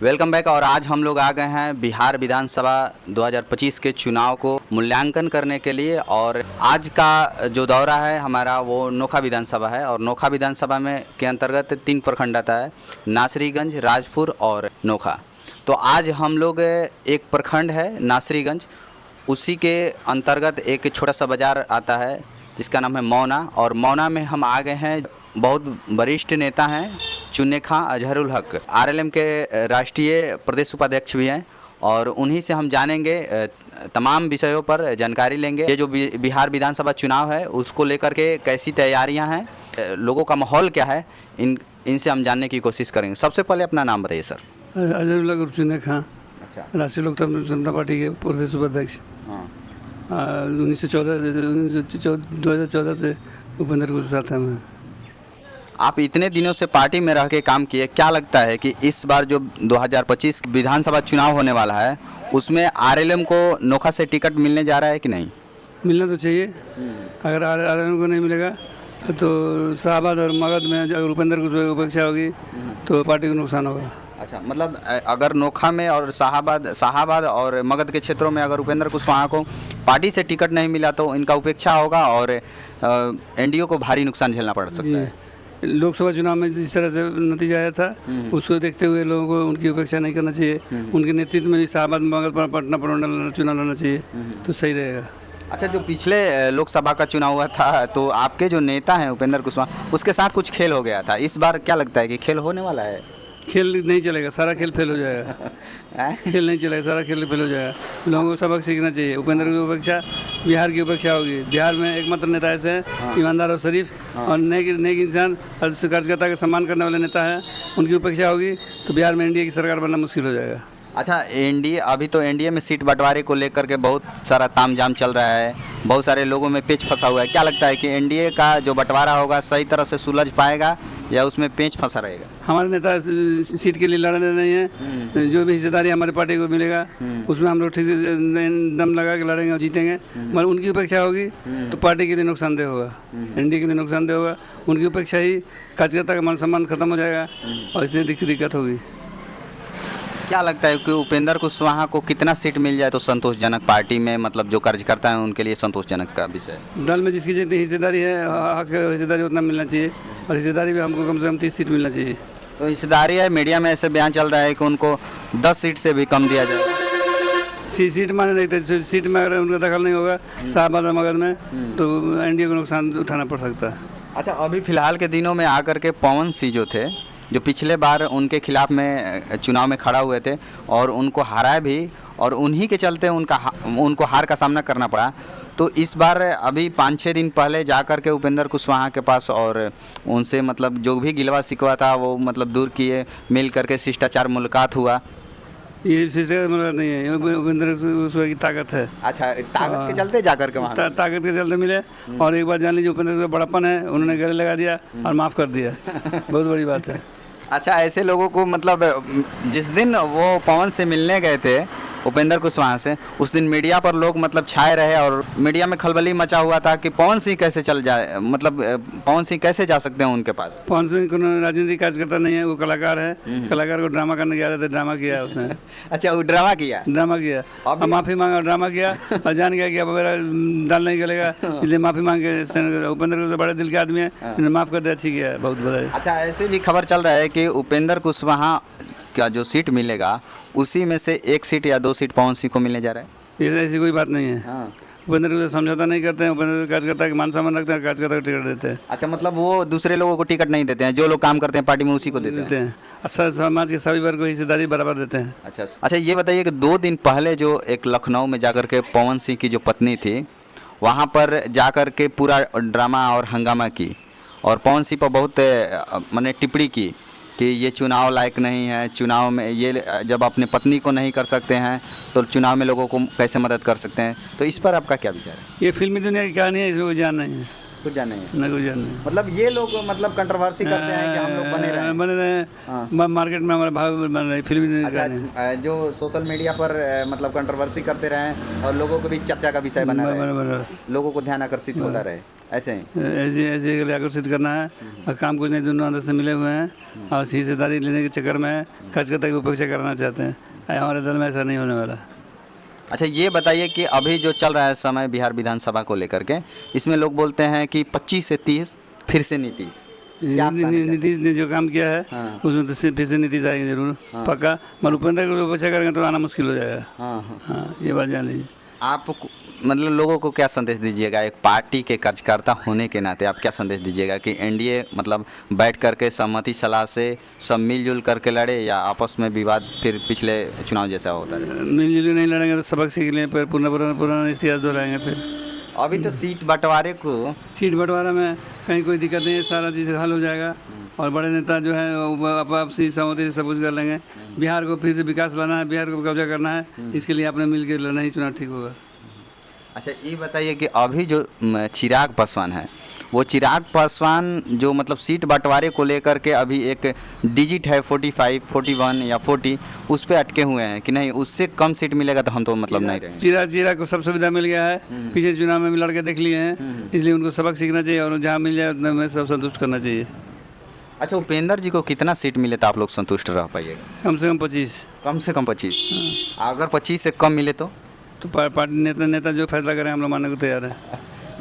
Welcome back. और आज हम लोग आ गए हैं बिहार विधानसभा 2025 के चुनाव को मूल्यांकन करने के लिए। और आज का जो दौरा है हमारा वो नोखा विधानसभा है। और नोखा विधानसभा में के अंतर्गत 3 प्रखंड आता है, नासरीगंज, राजपुर और नोखा। तो आज हम लोग एक प्रखंड है नासरीगंज, उसी के अंतर्गत एक छोटा सा बाज़ार आता है जिसका नाम है मौना। और मौना में हम आ गए हैं, बहुत वरिष्ठ नेता हैं चुन्ने खां अजहरुल हक, आरएलएम के राष्ट्रीय प्रदेश उपाध्यक्ष भी हैं। और उन्हीं से हम जानेंगे, तमाम विषयों पर जानकारी लेंगे। ये जो बिहार विधानसभा चुनाव है उसको लेकर के कैसी तैयारियां हैं, लोगों का माहौल क्या है, इनसे हम जानने की कोशिश करेंगे। सबसे पहले अपना नाम बताइए सर। अजहरुल हक चुन्ने खां, अच्छा, राष्ट्रीय लोकतांत्रिक जनता पार्टी के प्रदेश उपाध्यक्ष। हाँ, 2014 से उपेंद्र के साथ हैं। आप इतने दिनों से पार्टी में रह के काम किए, क्या लगता है कि इस बार जो 2025 विधानसभा चुनाव होने वाला है उसमें आरएलएम को नोखा से टिकट मिलने जा रहा है कि नहीं? मिलना तो चाहिए। अगर आरएलएम को नहीं मिलेगा तो शाहबाद और मगध में अगर उपेंद्र को उपेक्षा होगी तो पार्टी को नुकसान होगा। अच्छा, मतलब अगर नोखा में और शाहाबाद और मगध के क्षेत्रों में अगर उपेंद्र कुशवाहा को पार्टी से टिकट नहीं मिला तो इनका उपेक्षा होगा और एनडीए को भारी नुकसान झेलना पड़ सकता है। लोकसभा चुनाव में जिस तरह से नतीजा आया था उसको देखते हुए लोगों को उनकी उपेक्षा नहीं करना चाहिए। उनके नेतृत्व में भी शाहबाद मगध पर पटना पर चुनाव लड़ना चाहिए तो सही रहेगा। अच्छा, जो पिछले लोकसभा का चुनाव हुआ था तो आपके जो नेता हैं उपेंद्र कुशवाहा, उसके साथ कुछ खेल हो गया था। इस बार क्या लगता है कि खेल होने वाला है? खेल नहीं चलेगा, सारा खेल फेल हो जाएगा। खेल नहीं चलेगा, सारा खेल फेल हो जाएगा। लोगों को सबक सीखना चाहिए। उपेंद्र की उपेक्षा बिहार की उपेक्षा होगी। बिहार में एकमात्र नेता ऐसे हैं, ईमानदार और शरीफ और नेक इंसान और कार्यकर्ता का सम्मान करने वाले नेता हैं। उनकी उपेक्षा होगी तो बिहार में एनडीए की सरकार बनना मुश्किल हो जाएगा। अच्छा, एनडीए अभी तो एनडीए में सीट बंटवारे को लेकर के बहुत सारा तामझाम चल रहा है, बहुत सारे लोगों में पेच फंसा हुआ है। क्या लगता है कि एनडीए का जो बंटवारा होगा सही तरह से सुलझ पाएगा या उसमें पेच फंसा रहेगा? हमारे नेता सीट के लिए लड़ने नहीं है। जो भी हिस्सेदारी हमारी पार्टी को मिलेगा उसमें हम लोग ठीक दम लगा के लड़ेंगे और जीतेंगे। मगर उनकी उपेक्षा होगी तो पार्टी के लिए नुकसानदेह होगा, एनडीए के लिए नुकसानदेह होगा। उनकी उपेक्षा ही कार्यकर्ता का मान सम्मान खत्म हो जाएगा और इससे दिक्कत होगी। क्या लगता है कि उपेंद्र कुशवाहा को कितना सीट मिल जाए तो संतोषजनक, पार्टी में मतलब जो कार्यकर्ता हैं उनके लिए संतोषजनक का विषय? दल में जिसकी जितनी हिस्सेदारी है, हक हिस्सेदारी उतना मिलना चाहिए और हिस्सेदारी भी हमको कम से कम 30 सीट मिलना चाहिए। तो हिस्सेदारी है, मीडिया में ऐसे बयान चल रहा है कि उनको 10 सीट से भी कम दिया जाए। सीट माने देखते, सीट में अगर उनका दखल नहीं होगा शाहबाद और मगध में तो एनडीए को नुकसान उठाना पड़ सकता है। अच्छा, अभी फिलहाल के दिनों में आकर के पवन सिंह जो थे, जो पिछले बार उनके खिलाफ में चुनाव में खड़ा हुए थे और उनको हराया भी, और उन्हीं के चलते उनको हार का सामना करना पड़ा। तो इस बार अभी 5-6 दिन पहले जाकर के उपेंद्र कुशवाहा के पास और उनसे मतलब जो भी गिलवा शिकवा था वो मतलब दूर किए, मिल करके शिष्टाचार मुलाकात हुआ। ये शिष्टाचार मुलाकात नहीं है, उपेंद्र कुशवाहा की ताकत है। अच्छा, ताकत के चलते जाकर के वहाँ ताकत के चलते मिले। और एक बार जान लीजिए उपेंद्र का बड़ापन है, उन्होंने गले लगा दिया और माफ़ कर दिया। बहुत बड़ी बात है। अच्छा, ऐसे लोगों को मतलब जिस दिन वो पवन से मिलने गए थे उपेंद्र कुशवाहा से, उस दिन मीडिया पर लोग मतलब छाए रहे और मीडिया में खलबली मचा हुआ था कि पवन सिंह कैसे चल जाए, मतलब पवन सिंह कैसे जा सकते हैं उनके पास? पवन सिंह को राजनीतिक कार्यकर्ता नहीं है, वो कलाकार है। कलाकार को ड्रामा करने गया था, ड्रामा किया उसने। अच्छा, वो ड्रामा किया और माफ़ी मांगा, ड्रामा किया और जान गया कि अब मेरा दाल नहीं गलेगा, इसलिए माफ़ी मांग के उपेंद्र को बड़े दिल के आदमी है, माफ़ कर दिया, अच्छी किया, बहुत बड़ा। अच्छा, ऐसे भी खबर चल रहा है कि उपेंद्र कुशवाहा का जो सीट मिलेगा उसी में से 1 सीट या 2 सीट पवन सिंह को मिलने जा रहा है। ये ऐसी कोई बात नहीं है। हाँ। उपेंद्र को समझौता नहीं करते हैं, उपेंद्र कार्यकर्ता के मान सम्मान रखते हैं, कार्यकर्ता को टिकट देते हैं। अच्छा, मतलब वो दूसरे लोगों को टिकट नहीं देते हैं, जो लोग काम करते हैं पार्टी में उसी को देते हैं। अच्छा, समाज के सभी वर्ग को हिस्सेदारी बराबर देते हैं। अच्छा, ये बताइए कि 2 दिन पहले जो एक लखनऊ में जाकर के पवन सिंह की जो पत्नी थी वहाँ पर जाकर के पूरा ड्रामा और हंगामा की और पवन सिंह पर बहुत मैंने टिप्पणी की कि ये चुनाव लायक नहीं है, चुनाव में ये जब अपने पत्नी को नहीं कर सकते हैं तो चुनाव में लोगों को कैसे मदद कर सकते हैं। तो इस पर आपका क्या विचार है? ये फिल्मी दुनिया की कहानी है, इसमें कोई जान नहीं है। कुछ जाने हैं। ना कुछ जान नहीं। मतलब ये लोग मतलब कंट्रोवर्सी करते हैं कि हम लोग बने रहे। बने हाँ। रहे मार्केट में हमारे भाव बन रहे फिल्म अच्छा, जो सोशल मीडिया पर मतलब कंट्रोवर्सी करते रहें और लोगों को भी चर्चा का विषय बना रहे, लोगों को ध्यान आकर्षित होता रहे, ऐसे ही ऐसे ऐसे के लिए आकर्षित करना है और काम कुछ नहीं, दोनों अंदर से मिले हुए हैं और हिस्सेदारी लेने के चक्कर में खर्च की उपेक्षा करना चाहते हैं। हमारे दल में ऐसा नहीं होने वाला। अच्छा, ये बताइए कि अभी जो चल रहा है समय बिहार विधानसभा को लेकर के, इसमें लोग बोलते हैं कि 25 से 30 फिर से नीतीश, नीतीश ने जो काम किया है हाँ। उसमें तो फिर से नीतीश आएंगे जरूर, पक्का। मगर उपेंद्र को उपेक्षा करेंगे तो आना मुश्किल हो जाएगा। हाँ, ये बात जान लीजिए। आप मतलब लोगों को क्या संदेश दीजिएगा, एक पार्टी के कार्यकर्ता होने के नाते आप क्या संदेश दीजिएगा कि एनडीए मतलब बैठ करके सहमति सलाह से सब मिलजुल करके लड़े या आपस में विवाद फिर पिछले चुनाव जैसा होता है? मिलजुल नहीं लड़ेंगे तो सबक सीख लें, फिर पुराना इतिहास दोहराएंगे। फिर अभी तो सीट बंटवारे में कहीं कोई दिक्कत नहीं है, सारा चीज़ हल हो जाएगा और बड़े नेता जो है आपसी सहमति से सब कुछ कर लेंगे। बिहार को फिर से विकास लाना है, बिहार को कब्जा करना है, इसके लिए आपने मिल के लड़ना ही चुनाव ठीक होगा। अच्छा, ये बताइए कि अभी जो चिराग पासवान है, वो चिराग पासवान जो मतलब सीट बंटवारे को लेकर के अभी एक डिजिट है 45, 41 या 40, उस पर अटके हुए हैं कि नहीं उससे कम सीट मिलेगा तो हम तो मतलब नहीं रहेंगे। चिराग को सब सुविधा मिल गया है, पिछले चुनाव में भी लड़के देख लिए हैं, इसलिए उनको सबक सीखना चाहिए और जहाँ मिल जाए उतना में सब संतुष्ट करना चाहिए। अच्छा, उपेंद्र जी को कितना सीट मिले तो आप लोग संतुष्ट रह पाइएगा? कम से कम 25। कम से कम 25। अगर 25 से कम मिले तो पार्टी नेता जो फैसला करें हम लोग मानने को तैयार है।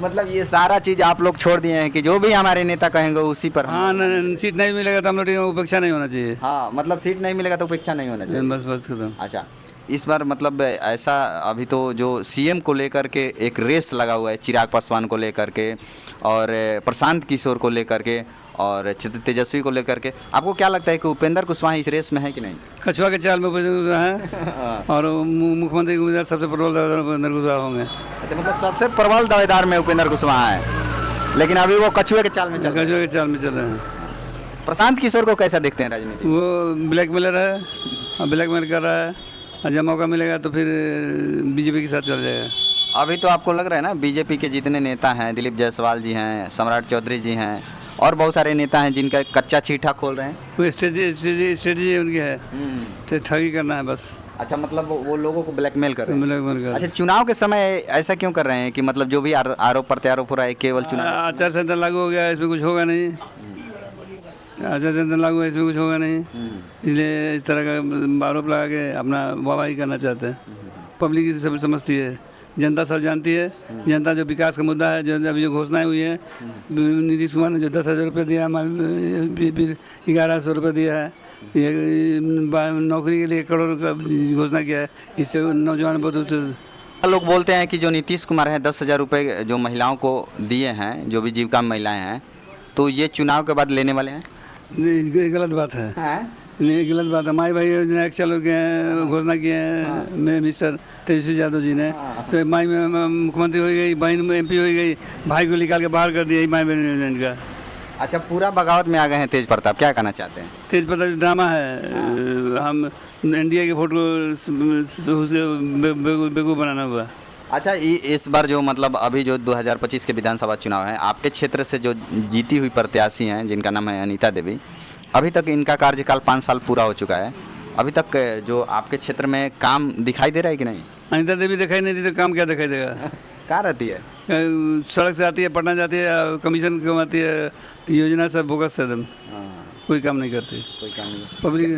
मतलब ये सारा चीज़ आप लोग छोड़ दिए हैं कि जो भी हमारे नेता कहेंगे उसी पर? हाँ, सीट नहीं मिलेगा तो हम लोग उपेक्षा नहीं होना चाहिए। हाँ, मतलब सीट नहीं मिलेगा तो उपेक्षा नहीं होना चाहिए, बस खत्म। अच्छा, इस बार मतलब ऐसा अभी तो जो सीएम को लेकर के एक रेस लगा हुआ है, चिराग पासवान को लेकर के और प्रशांत किशोर को लेकर के और तेजस्वी को लेकर के, आपको क्या लगता है कि उपेंद्र कुशवाहा इस रेस में है कि नहीं? कछुआ के चाल में उपेंद्र है और मुख्यमंत्री उम्मीदवार सबसे प्रबल दावेदार उपेंद्र कुशवाहा होंगे। अच्छा, मतलब सबसे प्रबल दावेदार में उपेंद्र कुशवाहा है, लेकिन अभी वो कछुए के चाल में चल रहे हैं। प्रशांत किशोर को कैसा देखते हैं राजनीति? वो ब्लैकमेलर है और ब्लैकमेल कर रहा है और जब मौका मिलेगा तो फिर बीजेपी के साथ चल जाएगा। अभी तो आपको लग रहा है ना बीजेपी के जितने नेता हैं, दिलीप जायसवाल जी हैं, सम्राट चौधरी जी हैं और बहुत सारे नेता हैं जिनका कच्चा चीठा खोल रहे हैं, वो स्ट्रेटजी उनकी है, तो ठगी करना है बस। अच्छा, मतलब वो लोगों को ब्लैकमेल कर रहे हैं। अच्छा, अच्छा, चुनाव के समय ऐसा क्यों कर रहे हैं कि मतलब जो भी आरोप प्रत्यारोप हो रहा है केवल चुनाव? आचार संहिता लागू हो गया, इसमें कुछ होगा नहीं। आचार संहिता लागू है, इसमें कुछ होगा नहीं, इसलिए इस तरह का आरोप लगा के अपना वाहवाही करना चाहते हैं। पब्लिक सब समझती है, जनता सब जानती है। जनता जो विकास का मुद्दा है, जो अभी जो घोषणाएं हुई है, नीतीश कुमार ने जो 10,000 रुपये दिया, 1100 रुपये दिया है, ये नौकरी के लिए 1 करोड़ का घोषणा किया है, इससे नौजवान बहुत लोग बोलते हैं कि जो नीतीश कुमार है 10,000 रुपये जो महिलाओं को दिए हैं, जो भी जीविका में महिलाएं हैं, तो ये चुनाव के बाद लेने वाले हैं? गलत बात है। नहीं, गलत बात है। माई भाई योजना एक चालू किए हैं, घोषणा किए हैं मिस्टर तेजस्वी यादव जी ने, तो माई में मुख्यमंत्री हो गई, बहन में MP हो गई, भाई को निकाल के बाहर कर दिया माई बहन योजना का। अच्छा, पूरा बगावत में आ गए हैं तेज प्रताप, क्या कहना चाहते हैं? तेज प्रताप ड्रामा है। हम एनडीए के वोट को बेवकूफ़ बनाना हुआ। अच्छा, इस बार जो मतलब अभी जो 2025 के विधानसभा चुनाव है, आपके क्षेत्र से जो जीती हुई प्रत्याशी हैं जिनका नाम है अनीता देवी, अभी तक इनका कार्यकाल 5 साल पूरा हो चुका है, अभी तक जो आपके क्षेत्र में काम दिखाई दे रहा है कि नहीं? अनीता देवी दिखाई नहीं दी तो काम क्या दिखाई देगा? कहाँ रहती है? सड़क से आती है, पटना जाती है, कमीशन कमाती है, योजना सब बोगस है एकदम, कोई काम नहीं करती, कोई काम नहीं। पब्लिक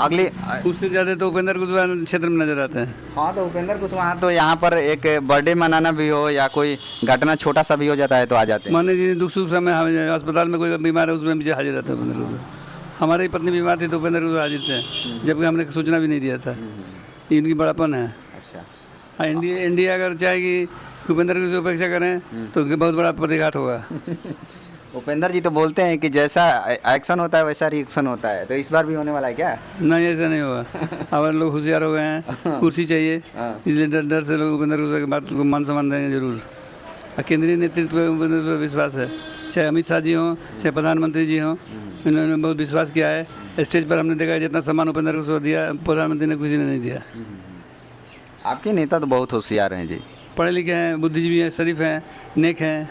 अगले उससे ज़्यादा तो उपेंद्र कुशवाहा क्षेत्र में नजर आते हैं। हाँ, तो उपेंद्र कुशवाहा तो यहाँ पर एक बर्थडे मनाना भी हो या कोई घटना छोटा सा भी हो जाता है तो आ जाते हैं। माने जी दुख सुख समय हमें अस्पताल में कोई बीमार है उसमें मुझे हाजिर रहता है उपेंद्र कुशवाहा। हमारी पत्नी बीमार थी तो उपेंद्र कुशवाहा हाजिर थे, जबकि हमने सूचना भी नहीं दिया था। इनकी बड़ापन है। अच्छा, एनडीए अगर चाहेगी उपेंद्र की उपेक्षा करें तो बहुत बड़ा प्रतिघात होगा। उपेंद्र जी तो बोलते हैं कि जैसा एक्शन होता है वैसा रिएक्शन होता है, तो इस बार भी होने वाला है क्या? नहीं, ऐसा नहीं होगा। हमारे लोग होशियार हो गए हैं, कुर्सी चाहिए, इसलिए डर से लोग उपेंद्र कुशवाहा की बात को मान सम्मान देंगे जरूर। केंद्रीय नेतृत्व पर उपेंद्र पर विश्वास है, चाहे अमित शाह जी हों, चाहे प्रधानमंत्री जी हों, इन्होंने बहुत विश्वास किया है। स्टेज पर हमने देखा जितना सम्मान उपेंद्र कुशवाहा दिया, प्रधानमंत्री ने किसी ने नहीं दिया। आपके नेता तो बहुत होशियार हैं जी, पढ़े लिखे हैं, बुद्धिजीवी हैं, शरीफ हैं, नेक हैं,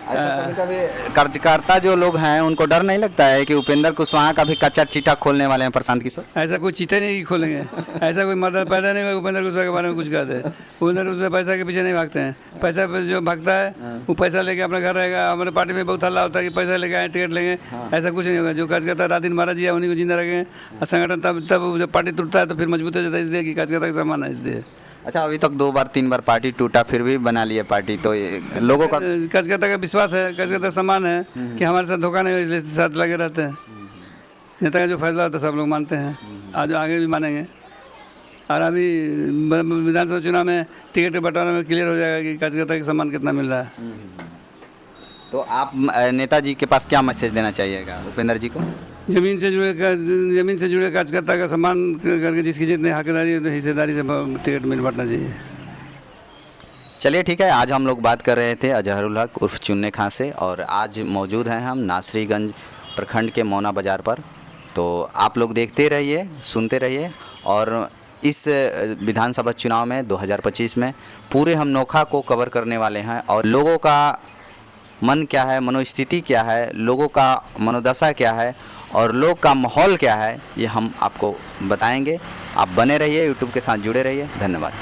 कभी कभी कार्यकर्ता जो लोग हैं उनको डर नहीं लगता है कि उपेंद्र कुशवाहा का भी कच्चा चिट्ठा खोलने वाले हैं प्रशांत किशोर? ऐसा कोई चीटा नहीं खोलेंगे, ऐसा कोई मर्द पैदा नहीं हुआ उपेंद्र कुशवाहा के बारे में कुछ कहते हैं। उपेंद्र कुशवाहा पैसा के पीछे नहीं भागते हैं, पैसा पे जो भागता है वो पैसा लेके अपना घर रहेगा। हमारे पार्टी में बहुत हल्ला होता है कि पैसा लेके आए टिकट लेंगे, ऐसा कुछ नहीं होगा। जो कार्यकर्ता रात दिन महाराज जी है उन्हीं को जिंदा रखेंगे, और संगठन तब जब पार्टी टूटता है तो फिर मजबूत हो जाता है, इसलिए कि कार्यकर्ता का सम्मान है इसलिए। अच्छा, अभी तक 2 बार 3 बार पार्टी टूटा, फिर भी बना लिए पार्टी, तो लोगों का कार्यकर्ता का विश्वास है, कार्यकर्ता सम्मान है कि हमारे साथ धोखा नहीं हो, इसलिए साथ लगे रहते हैं। नेता का जो फैसला होता है सब लोग मानते हैं, आज आगे भी मानेंगे। और अभी विधानसभा चुनाव में टिकट के बंटवारे में क्लियर हो जाएगा कि कार्यकर्ता का सम्मान कितना मिल रहा है। तो आप नेताजी के पास क्या मैसेज देना चाहिएगा उपेंद्र जी को? जमीन से जुड़े कार्यकर्ता का सम्मान करके जिसकी जितनी हकदारी है तो हिस्सेदारी से टिकट मिल बांटना चाहिए। चलिए ठीक है, आज हम लोग बात कर रहे थे अजहरुल हक उर्फ चुन्ने खां से, और आज मौजूद हैं हम नासरीगंज प्रखंड के मौना बाज़ार पर। तो आप लोग देखते रहिए, सुनते रहिए, और इस विधानसभा चुनाव में 2025 में पूरे हम नोखा को कवर करने वाले हैं, और लोगों का मन क्या है, मनोस्थिति क्या है, लोगों का मनोदशा क्या है और लोग का माहौल क्या है, ये हम आपको बताएंगे। आप बने रहिए, यूट्यूब के साथ जुड़े रहिए। धन्यवाद।